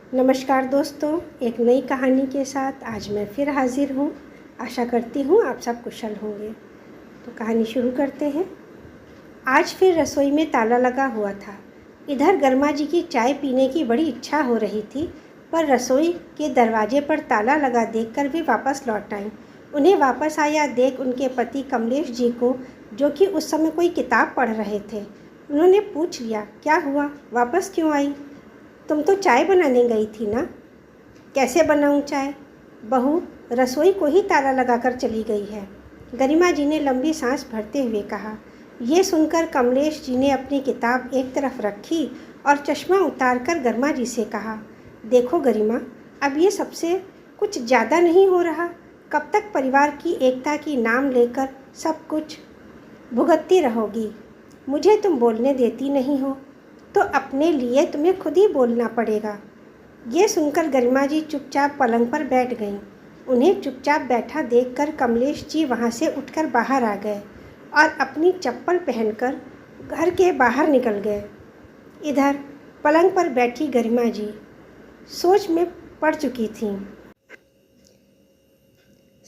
नमस्कार दोस्तों, एक नई कहानी के साथ आज मैं फिर हाजिर हूँ। आशा करती हूँ आप सब कुशल होंगे। तो कहानी शुरू करते हैं। आज फिर रसोई में ताला लगा हुआ था। इधर गर्मा जी की चाय पीने की बड़ी इच्छा हो रही थी, पर रसोई के दरवाजे पर ताला लगा देखकर वे वापस लौट आईं। उन्हें वापस आया देख उनके पति कमलेश जी को, जो कि उस समय कोई किताब पढ़ रहे थे, उन्होंने पूछ लिया, क्या हुआ, वापस क्यों आई? तुम तो चाय बनाने गई थी ना? कैसे बनाऊं चाय? बहू रसोई को ही ताला लगाकर चली गई है, गरिमा जी ने लंबी सांस भरते हुए कहा। ये सुनकर कमलेश जी ने अपनी किताब एक तरफ रखी और चश्मा उतारकर गरिमा जी से कहा, देखो गरिमा, अब ये सबसे कुछ ज़्यादा नहीं हो रहा? कब तक परिवार की एकता की नाम लेकर सब कुछ भुगतती रहोगी? मुझे तुम बोलने देती नहीं हो, तो अपने लिए तुम्हें खुद ही बोलना पड़ेगा। ये सुनकर गरिमा जी चुपचाप पलंग पर बैठ गईं। उन्हें चुपचाप बैठा देखकर कमलेश जी वहाँ से उठकर बाहर आ गए और अपनी चप्पल पहनकर घर के बाहर निकल गए। इधर पलंग पर बैठी गरिमा जी सोच में पड़ चुकी थीं।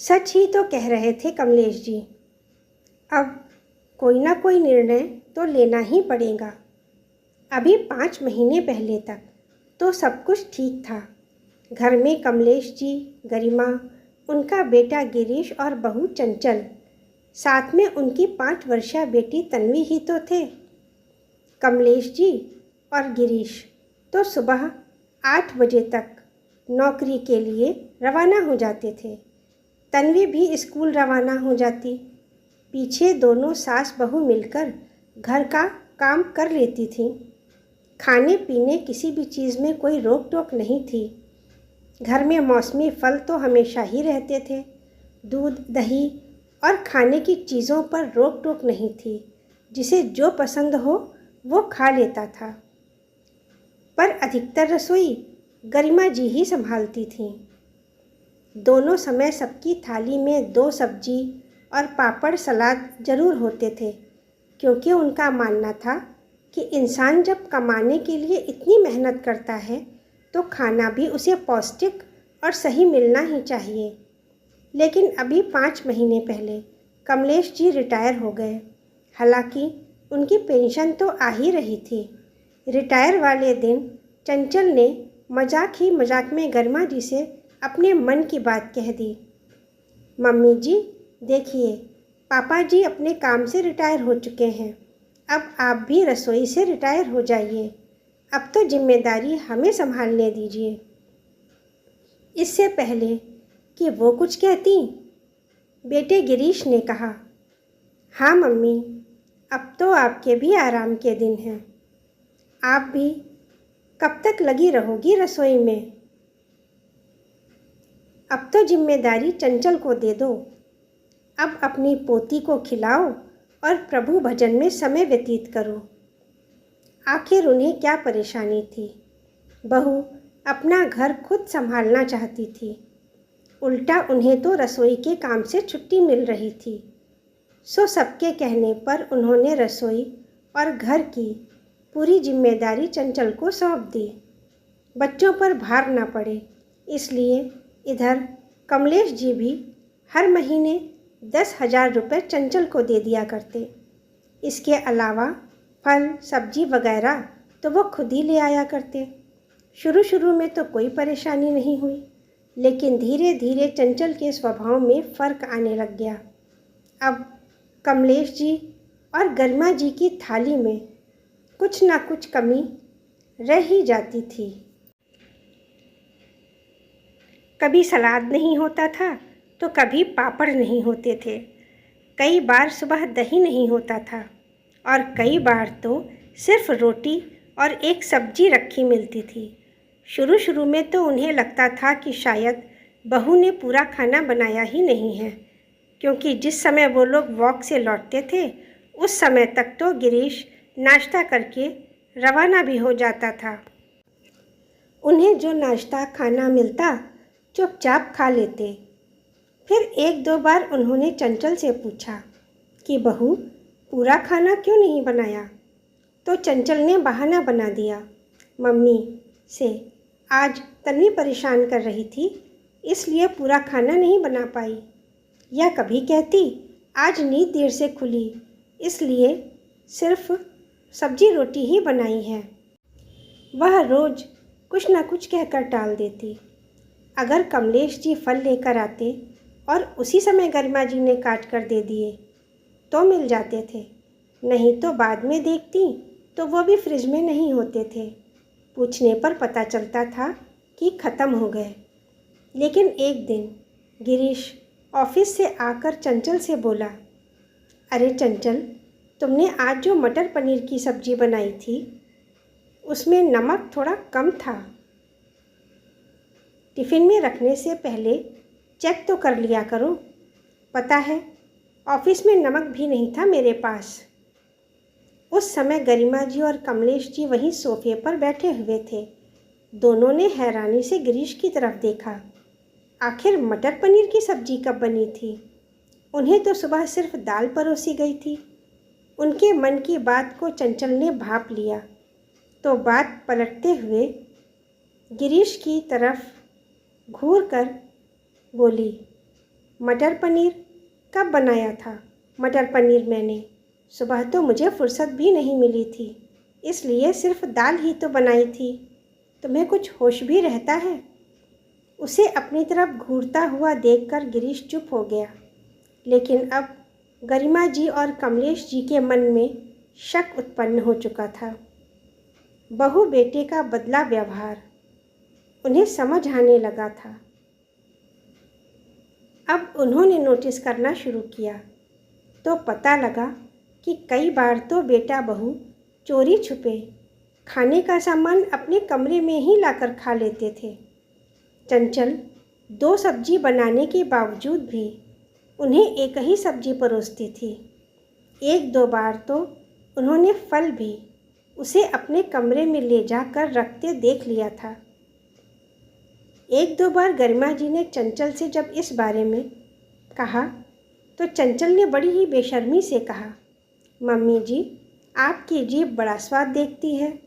सच ही तो कह रहे थे कमलेश जी, अब कोई ना कोई निर्णय तो लेना ही पड़ेगा। अभी 5 महीने पहले तक तो सब कुछ ठीक था। घर में कमलेश जी, गरिमा, उनका बेटा गिरीश और बहू चंचल, साथ में उनकी 5 वर्षीय बेटी तन्वी ही तो थे। कमलेश जी और गिरीश तो सुबह 8 बजे तक नौकरी के लिए रवाना हो जाते थे। तन्वी भी स्कूल रवाना हो जाती। पीछे दोनों सास बहू मिलकर घर का काम कर लेती थीं। खाने पीने किसी भी चीज़ में कोई रोक टोक नहीं थी। घर में मौसमी फल तो हमेशा ही रहते थे। दूध, दही और खाने की चीज़ों पर रोक टोक नहीं थी। जिसे जो पसंद हो वो खा लेता था। पर अधिकतर रसोई गरिमा जी ही संभालती थीं। दोनों समय सबकी थाली में 2 सब्जी और पापड़ सलाद ज़रूर होते थे, क्योंकि उनका मानना था कि इंसान जब कमाने के लिए इतनी मेहनत करता है तो खाना भी उसे पौष्टिक और सही मिलना ही चाहिए। लेकिन अभी 5 महीने पहले कमलेश जी रिटायर हो गए। हालांकि उनकी पेंशन तो आ ही रही थी। रिटायर वाले दिन चंचल ने मजाक ही मजाक में गरिमा जी से अपने मन की बात कह दी, मम्मी जी देखिए, पापा जी अपने काम से रिटायर हो चुके हैं। अब आप भी रसोई से रिटायर हो जाइए। अब तो जिम्मेदारी हमें संभालने दीजिए। इससे पहले कि वो कुछ कहती, बेटे गिरीश ने कहा, हाँ मम्मी, अब तो आपके भी आराम के दिन हैं। आप भी कब तक लगी रहोगी रसोई में? अब तो जिम्मेदारी चंचल को दे दो। अब अपनी पोती को खिलाओ और प्रभु भजन में समय व्यतीत करो। आखिर उन्हें क्या परेशानी थी? बहू अपना घर खुद संभालना चाहती थी। उल्टा उन्हें तो रसोई के काम से छुट्टी मिल रही थी। सो सबके कहने पर उन्होंने रसोई और घर की पूरी जिम्मेदारी चंचल को सौंप दी। बच्चों पर भार ना पड़े, इसलिए इधर कमलेश जी भी हर महीने 10,000 रुपये चंचल को दे दिया करते। इसके अलावा फल, सब्जी वगैरह तो वो खुद ही ले आया करते। शुरू शुरू में तो कोई परेशानी नहीं हुई, लेकिन धीरे धीरे चंचल के स्वभाव में फ़र्क आने लग गया। अब कमलेश जी और गरिमा जी की थाली में कुछ ना कुछ कमी रह ही जाती थी। कभी सलाद नहीं होता था तो कभी पापड़ नहीं होते थे। कई बार सुबह दही नहीं होता था और कई बार तो सिर्फ रोटी और एक सब्जी रखी मिलती थी। शुरू शुरू में तो उन्हें लगता था कि शायद बहू ने पूरा खाना बनाया ही नहीं है, क्योंकि जिस समय वो लोग वॉक से लौटते थे उस समय तक तो गिरीश नाश्ता करके रवाना भी हो जाता था। उन्हें जो नाश्ता खाना मिलता चुपचाप खा लेते। फिर 1-2 बार उन्होंने चंचल से पूछा कि बहू पूरा खाना क्यों नहीं बनाया? तो चंचल ने बहाना बना दिया मम्मी से, आज तन्वी परेशान कर रही थी, इसलिए पूरा खाना नहीं बना पाई। या कभी कहती, आज नींद देर से खुली, इसलिए सिर्फ सब्जी रोटी ही बनाई है। वह रोज़ कुछ न कुछ कहकर टाल देती। अगर कमलेश जी फल लेकर आते और उसी समय गरिमा जी ने काट कर दे दिए तो मिल जाते थे, नहीं तो बाद में देखती तो वो भी फ्रिज में नहीं होते थे। पूछने पर पता चलता था कि ख़त्म हो गए। लेकिन एक दिन गिरीश ऑफिस से आकर चंचल से बोला, अरे चंचल, तुमने आज जो मटर पनीर की सब्ज़ी बनाई थी उसमें नमक थोड़ा कम था। टिफ़िन में रखने से पहले चेक तो कर लिया करो। पता है, ऑफिस में नमक भी नहीं था मेरे पास। उस समय गरिमा जी और कमलेश जी वहीं सोफे पर बैठे हुए थे। दोनों ने हैरानी से गिरीश की तरफ देखा। आखिर मटर पनीर की सब्ज़ी कब बनी थी? उन्हें तो सुबह सिर्फ दाल परोसी गई थी। उनके मन की बात को चंचल ने भांप लिया तो बात पलटते हुए गिरीश की तरफ घूर कर बोली, मटर पनीर कब बनाया था? मटर पनीर मैंने सुबह तो मुझे फुर्सत भी नहीं मिली थी, इसलिए सिर्फ दाल ही तो बनाई थी। तुम्हें कुछ होश भी रहता है? उसे अपनी तरफ घूरता हुआ देखकर गिरीश चुप हो गया। लेकिन अब गरिमा जी और कमलेश जी के मन में शक उत्पन्न हो चुका था। बहू बेटे का बदला व्यवहार उन्हें समझ आने लगा था। अब उन्होंने नोटिस करना शुरू किया तो पता लगा कि कई बार तो बेटा बहू चोरी छुपे खाने का सामान अपने कमरे में ही लाकर खा लेते थे। चंचल 2 सब्जी बनाने के बावजूद भी उन्हें एक ही सब्जी परोसती थी। 1-2 बार तो उन्होंने फल भी उसे अपने कमरे में ले जाकर रखते देख लिया था। 1-2 बार गरिमा जी ने चंचल से जब इस बारे में कहा तो चंचल ने बड़ी ही बेशर्मी से कहा, मम्मी जी, आपकी जीभ बड़ा स्वाद देखती है।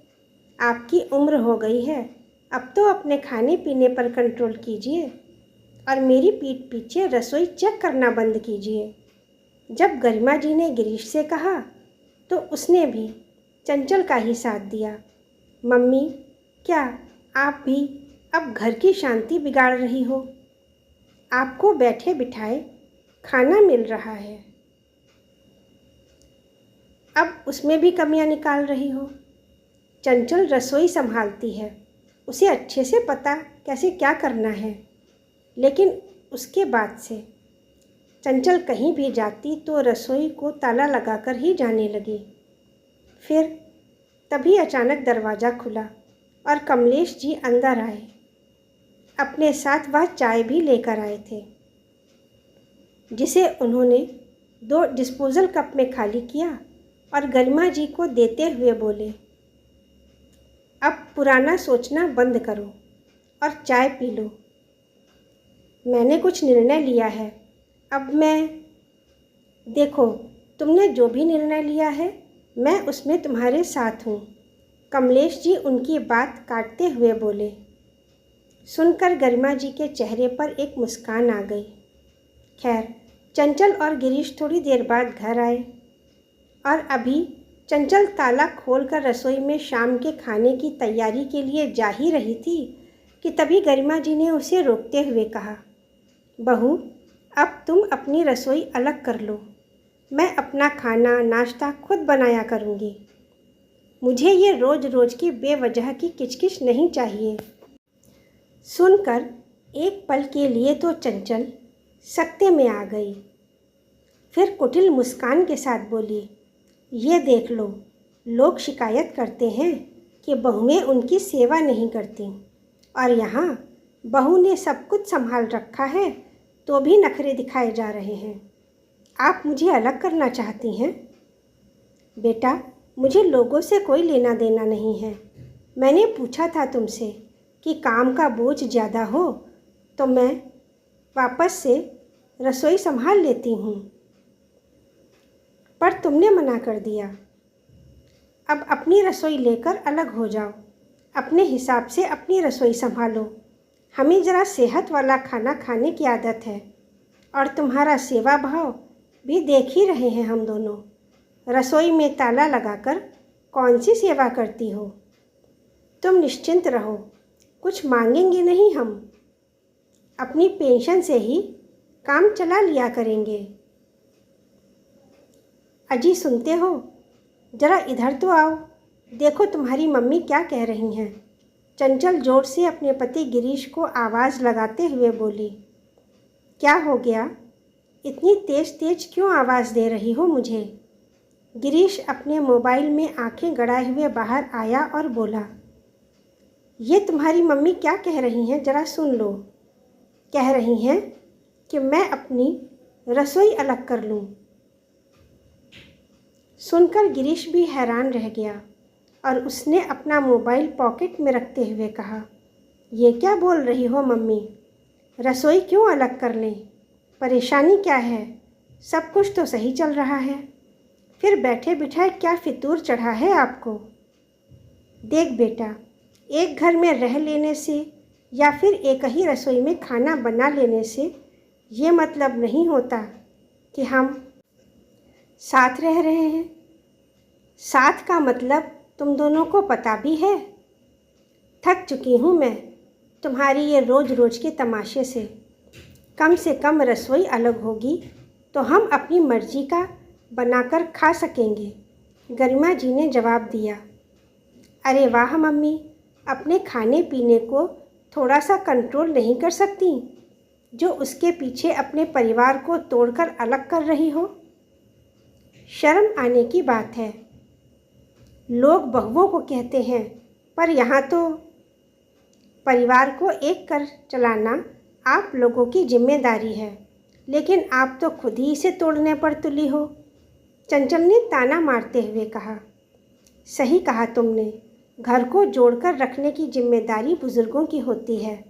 आपकी उम्र हो गई है, अब तो अपने खाने पीने पर कंट्रोल कीजिए और मेरी पीठ पीछे रसोई चेक करना बंद कीजिए। जब गरिमा जी ने गिरीश से कहा तो उसने भी चंचल का ही साथ दिया। मम्मी, क्या आप भी अब घर की शांति बिगाड़ रही हो? आपको बैठे बिठाए खाना मिल रहा है, अब उसमें भी कमियां निकाल रही हो। चंचल रसोई संभालती है, उसे अच्छे से पता कैसे क्या करना है। लेकिन उसके बाद से चंचल कहीं भी जाती तो रसोई को ताला लगाकर ही जाने लगी। फिर तभी अचानक दरवाज़ा खुला और कमलेश जी अंदर आए। अपने साथ वह चाय भी लेकर आए थे, जिसे उन्होंने 2 डिस्पोजल कप में खाली किया और गरिमा जी को देते हुए बोले, अब पुराना सोचना बंद करो और चाय पी लो। मैंने कुछ निर्णय लिया है, अब देखो, तुमने जो भी निर्णय लिया है मैं उसमें तुम्हारे साथ हूँ। कमलेश जी उनकी बात काटते हुए बोले। सुनकर गरिमा जी के चेहरे पर एक मुस्कान आ गई। खैर, चंचल और गिरीश थोड़ी देर बाद घर आए और अभी चंचल ताला खोलकर रसोई में शाम के खाने की तैयारी के लिए जा ही रही थी कि तभी गरिमा जी ने उसे रोकते हुए कहा, बहू, अब तुम अपनी रसोई अलग कर लो। मैं अपना खाना नाश्ता खुद बनाया करूँगी। मुझे ये रोज़ रोज़ की बेवजह की किचकिच नहीं चाहिए। सुनकर एक पल के लिए तो चंचल सकते में आ गई। फिर कुटिल मुस्कान के साथ बोली, ये देख लो, लोग शिकायत करते हैं कि बहुएं उनकी सेवा नहीं करती और यहाँ बहू ने सब कुछ संभाल रखा है तो भी नखरे दिखाए जा रहे हैं। आप मुझे अलग करना चाहती हैं? बेटा, मुझे लोगों से कोई लेना देना नहीं है। मैंने पूछा था तुमसे कि काम का बोझ ज़्यादा हो तो मैं वापस से रसोई संभाल लेती हूँ, पर तुमने मना कर दिया। अब अपनी रसोई लेकर अलग हो जाओ। अपने हिसाब से अपनी रसोई संभालो। हमें ज़रा सेहत वाला खाना खाने की आदत है और तुम्हारा सेवा भाव भी देख ही रहे हैं हम दोनों। रसोई में ताला लगाकर कौन सी सेवा करती हो? तुम निश्चिंत रहो, कुछ मांगेंगे नहीं हम। अपनी पेंशन से ही काम चला लिया करेंगे। अजी सुनते हो, ज़रा इधर तो आओ, देखो तुम्हारी मम्मी क्या कह रही हैं। चंचल जोर से अपने पति गिरीश को आवाज़ लगाते हुए बोली। क्या हो गया? इतनी तेज़ तेज़ क्यों आवाज़ दे रही हो मुझे? गिरीश अपने मोबाइल में आंखें गड़ाए हुए बाहर आया और बोला, ये तुम्हारी मम्मी क्या कह रही हैं, ज़रा सुन लो। कह रही हैं कि मैं अपनी रसोई अलग कर लूँ। सुनकर गिरीश भी हैरान रह गया और उसने अपना मोबाइल पॉकेट में रखते हुए कहा, ये क्या बोल रही हो मम्मी? रसोई क्यों अलग कर लें? परेशानी क्या है? सब कुछ तो सही चल रहा है। फिर बैठे बिठाए क्या फितूर चढ़ा है आपको? देख बेटा, एक घर में रह लेने से या फिर एक ही रसोई में खाना बना लेने से ये मतलब नहीं होता कि हम साथ रह रहे हैं। साथ का मतलब तुम दोनों को पता भी है। थक चुकी हूँ मैं तुम्हारी ये रोज़ रोज़ के तमाशे से। कम से कम रसोई अलग होगी तो हम अपनी मर्जी का बनाकर खा सकेंगे, गरिमा जी ने जवाब दिया। अरे वाह मम्मी, अपने खाने पीने को थोड़ा सा कंट्रोल नहीं कर सकती, जो उसके पीछे अपने परिवार को तोड़कर अलग कर रही हो? शर्म आने की बात है। लोग बहुओं को कहते हैं, पर यहाँ तो परिवार को एक कर चलाना आप लोगों की जिम्मेदारी है, लेकिन आप तो खुद ही इसे तोड़ने पर तुली हो। चंचल ने ताना मारते हुए कहा। सही कहा तुमने, घर को जोड़कर रखने की जिम्मेदारी बुजुर्गों की होती है,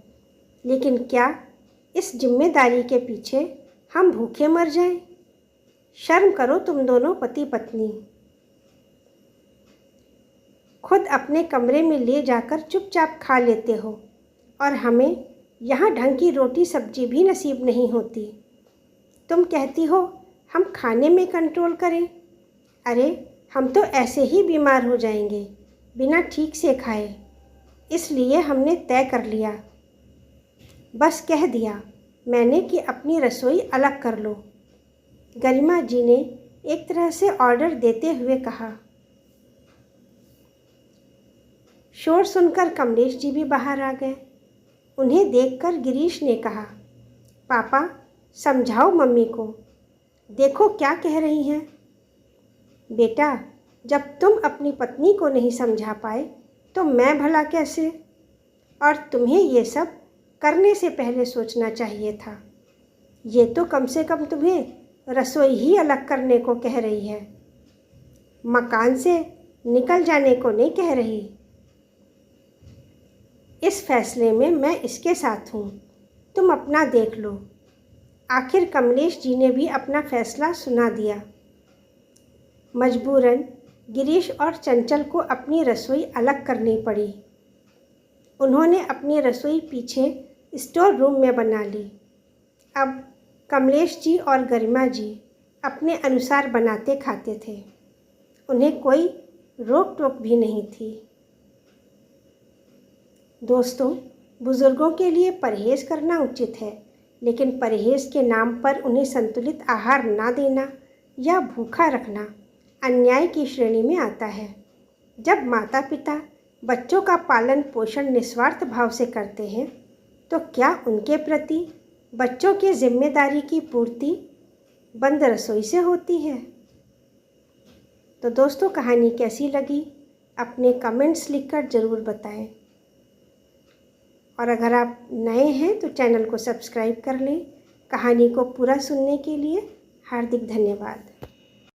लेकिन क्या इस जिम्मेदारी के पीछे हम भूखे मर जाएं? शर्म करो तुम दोनों पति पत्नी। खुद अपने कमरे में ले जाकर चुपचाप खा लेते हो और हमें यहाँ ढंग की रोटी सब्जी भी नसीब नहीं होती। तुम कहती हो हम खाने में कंट्रोल करें? अरे हम तो ऐसे ही बीमार हो जाएंगे बिना ठीक से खाए। इसलिए हमने तय कर लिया, बस कह दिया मैंने कि अपनी रसोई अलग कर लो। गरिमा जी ने एक तरह से ऑर्डर देते हुए कहा। शोर सुनकर कमलेश जी भी बाहर आ गए। उन्हें देखकर गिरीश ने कहा, पापा समझाओ मम्मी को, देखो क्या कह रही हैं। बेटा, जब तुम अपनी पत्नी को नहीं समझा पाए तो मैं भला कैसे? और तुम्हें ये सब करने से पहले सोचना चाहिए था। ये तो कम से कम तुम्हें रसोई ही अलग करने को कह रही है, मकान से निकल जाने को नहीं कह रही। इस फैसले में मैं इसके साथ हूँ, तुम अपना देख लो। आखिर कमलेश जी ने भी अपना फैसला सुना दिया। मजबूरन गिरीश और चंचल को अपनी रसोई अलग करनी पड़ी। उन्होंने अपनी रसोई पीछे स्टोर रूम में बना ली। अब कमलेश जी और गरिमा जी अपने अनुसार बनाते खाते थे, उन्हें कोई रोक टोक भी नहीं थी। दोस्तों, बुज़ुर्गों के लिए परहेज़ करना उचित है, लेकिन परहेज़ के नाम पर उन्हें संतुलित आहार ना देना या भूखा रखना अन्याय की श्रेणी में आता है। जब माता पिता बच्चों का पालन पोषण निस्वार्थ भाव से करते हैं, तो क्या उनके प्रति बच्चों की जिम्मेदारी की पूर्ति बंद रसोई से होती है? तो दोस्तों, कहानी कैसी लगी अपने कमेंट्स लिखकर ज़रूर बताएं। और अगर आप नए हैं तो चैनल को सब्सक्राइब कर लें। कहानी को पूरा सुनने के लिए हार्दिक धन्यवाद।